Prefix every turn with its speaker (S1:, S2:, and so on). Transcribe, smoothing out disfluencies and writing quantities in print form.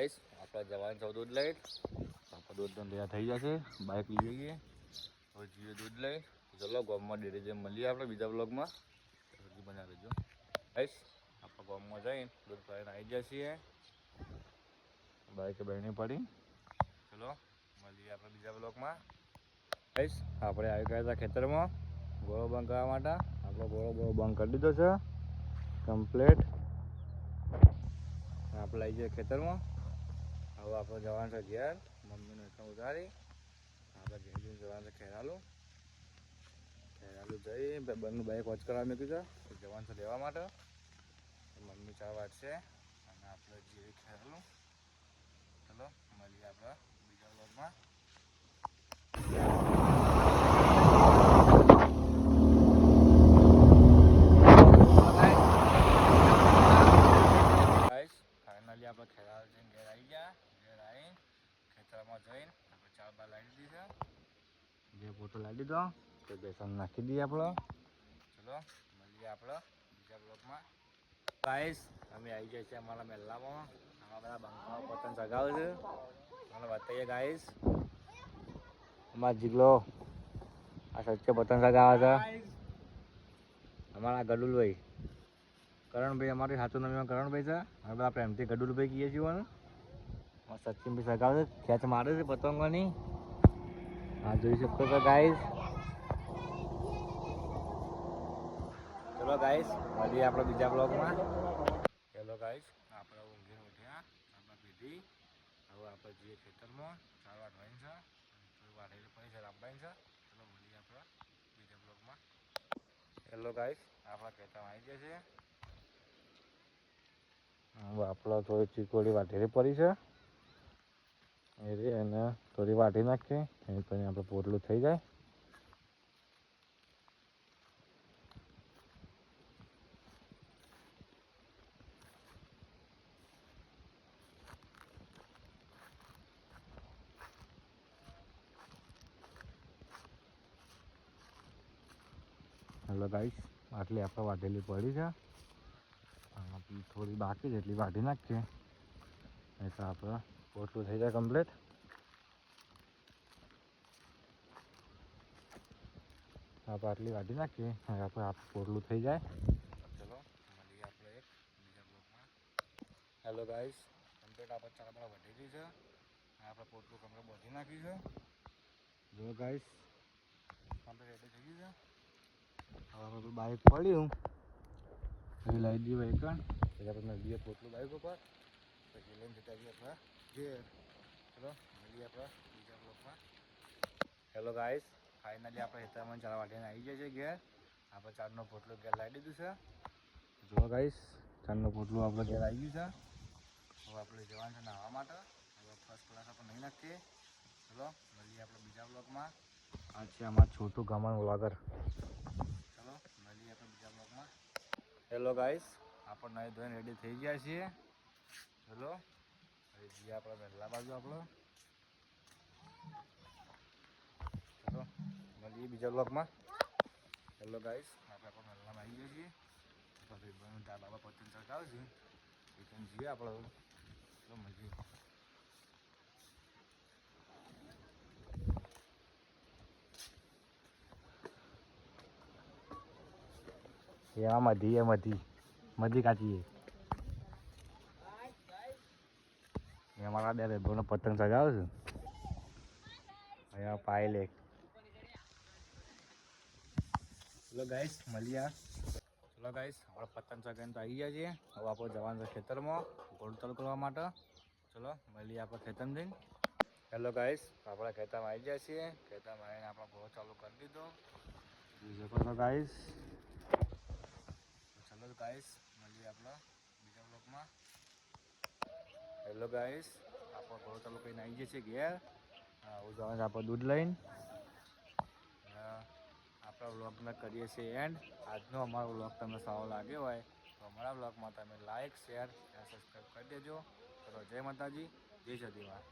S1: આપણે જવાનું છે દૂધ લઈ. આપણે દૂધ તૈયાર થઈ જશે. બાઇક લઈ જઈએ. હવે જીવે દૂધ લઈ. ચલો ગામમાં ડેરી જેમ મળીએ આપણે બીજા બ્લોગમાં. બનાવી દેજો. આપણે ગામમાં જઈને દૂધ ભરીને આવી જઈએ છીએ. બાઇકે બહેની પડી. ચલો મળીએ આપણે બીજા બ્લોગમાં. આપણે આવી ગયા હતા ખેતરમાં ગોળો બંધ કરવા માટે. આપણો ગોળો બંધ કરી દીધો છે કમ્પ્લીટ. આપણે આવી જઈએ ખેતરમાં. હવે આપણે જવાનું છે ઘેર. મમ્મીને એકદમ ઉતારી આપણે ઘેર જઈને જવાનું છે ખેરાલું જઈ બંને બાઈક વોચ કરવા મૂક્યું છે જવાનું છે લેવા માટે. મમ્મી ચા વાટશે અને આપણે જઈએ ખેરાલું. ચલો મળીએ આપણે બીજા બ્લોગમાં. ફાઇનલી આપણે ખેરાલ જઈને ઘેર આવી ગયા. ઘેર આવીને ખેતરમાં જઈને આપણે ચાર બાર લાવી દીધી છે. બે પોતો લાવી દીધો તો બેસન નાખી દઈએ આપણે. ચલો મળીએ આપણે બીજા બ્લોગમાં. ગાઈસ અમે આવી જાય છે અમારા મહેલામાં. આમાં બધા બંકાઓ પતંગ ચગાવે છે. મને બતાવીએ ગાઈસ. અમારા જીગલો આ સચ્ચે પતંગ ચગાવે છે. અમારા ગડુલભાઈ કરણભાઈ અમારી સાચું નામ કરણભાઈ છે. અમે બધા પ્રેમથી ગડુલભાઈ કહીએ છીએ. સચિનભાઈ સગાવે છે. ખેંચ મારે છે પતંગોની. હા જોઈ શકો છો ગાઈસ. ચલો ગાઈસ મળીએ આપણે બીજા બ્લોગમાં. ચલો ગાઈસ આપણે ઊંઘીને ઉઠ્યા. આપણે પીધી. હવે આપણે જઈએ ખેતરમાં. ચાર વાટવાની છે. થોડી વાટેલી પડી છે રામબાઈ છે. ચલો મળીએ આપણે બીજા બ્લોગમાં. હેલો ગાઈસ આપણા ખેતરમાં આવી ગયા છે. હવે આપણે થોડી ચીકોડી વાટેલી પડી છે. એને થોડી વાટી નાખીએ. એની પછી આપણે પોટલું થઈ જાય. હેલો ગાઈસ આટલી આપણે વાટેલી પડી છે. થોડી બાકી છે એટલી વાટી નાખીએ. એટલે આપણે પોટલું થઈ જાય કમ્પ્લીટ. આપણે આટલી વાટી નાખીએ આપણે પોટલું થઈ જાય. ચલો મળીએ આપણે એક બીજા બ્લોગમાં. હેલો ગાઈસ કમ્પ્લીટ આપણે ચાર વઢેલી છે. આપણે પોટલું કમ્પ્લીટ બાંધી નાખ્યું છે. જો ગાઈસ કમ્પ્લીટ રેડી થઈ ગયું છે. હવે આપણે બાઈક પડ્યું એ લઈ દઈએ વેકણ. પછી આપણે લઈએ પોટલું બાઈક ઉપર. પછી લઈને જતા જઈએ આપણા ઘેર. ચલો મળીએ આપણે બીજા બ્લોગમાં. હેલો ગાઈસ ફાઇનલી આપણે હેતરમાં ચાર વાટીને આવી જાય છે ઘેર. આપણે ચારનો પોટલું ઘેર લાવી દીધું છે. જો ગાઈસ ચારનો પોટલું આપણે ઘેર આવી ગયું છે. હવે આપણે જવાનું છે નાહવા માટે. હવે ફર્સ્ટ ક્લાસ આપણે નહીં નાખીએ. ચલો મળીએ આપણે બીજા બ્લોગમાં. આ છે અમારું છોટું ગમન વ્લોગર. ચલો મળીએ આપણે બીજા બ્લોગમાં. હેલો ગાઈસ આપણે નાહી ધોઈને રેડી થઈ ગયા છીએ. ચલો હવે જઈએ આપણે વહેલા બાજુ આપણો. ચલો મળીએ બીજા બ્લોગમાં. હેલો ગાઈસ આપણે વહેલામાં આવી ગયા છીએ. પછી બાબા પતંગ ચગાવશે એ પણ જઈએ આપણે. ચલો મળીએ. એમાં મધી કાચી એ અમારા બે ભાઈઓનો પતંગ ચગાવે છે. અહીંયા પાયલેટ. ચલો ગાઈસ મળીએ. ચલો ગાઈસ આપણે પતંગ ચગાવીને તો આવી ગયા છીએ. હવે આપણે જવાનું છે ખેતરમાં ગોળ તલ કરવા માટે. ચલો મળીએ આપણે ખેતરમાં જઈને. હેલો ગાઈસ આપણે ખેતરમાં આવી ગયા છીએ. ખેતરમાં આવીને આપણે ગોળ ચાલુ કરી દીધો. ચલો ગાઈસ. ચલો ગાઈસ મળીએ આપણે બીજા બ્લોગમાં. હેલો ગાઈસ આપણે ગોળ ચાલુ કરીને આવી ગયા છીએ ઘેર. હું જવાનું છે આપણે દૂધ લઈને. આપણા વ્લોગને કરીએ છીએ એન્ડ. આજનો અમારો વ્લોગ તમને સારો લાગ્યો હોય તો અમારા વ્લોગમાં તમે લાઈક શેર અને સબસ્ક્રાઈબ કરી દેજો. ચલો જય માતાજી જય સદીમાં.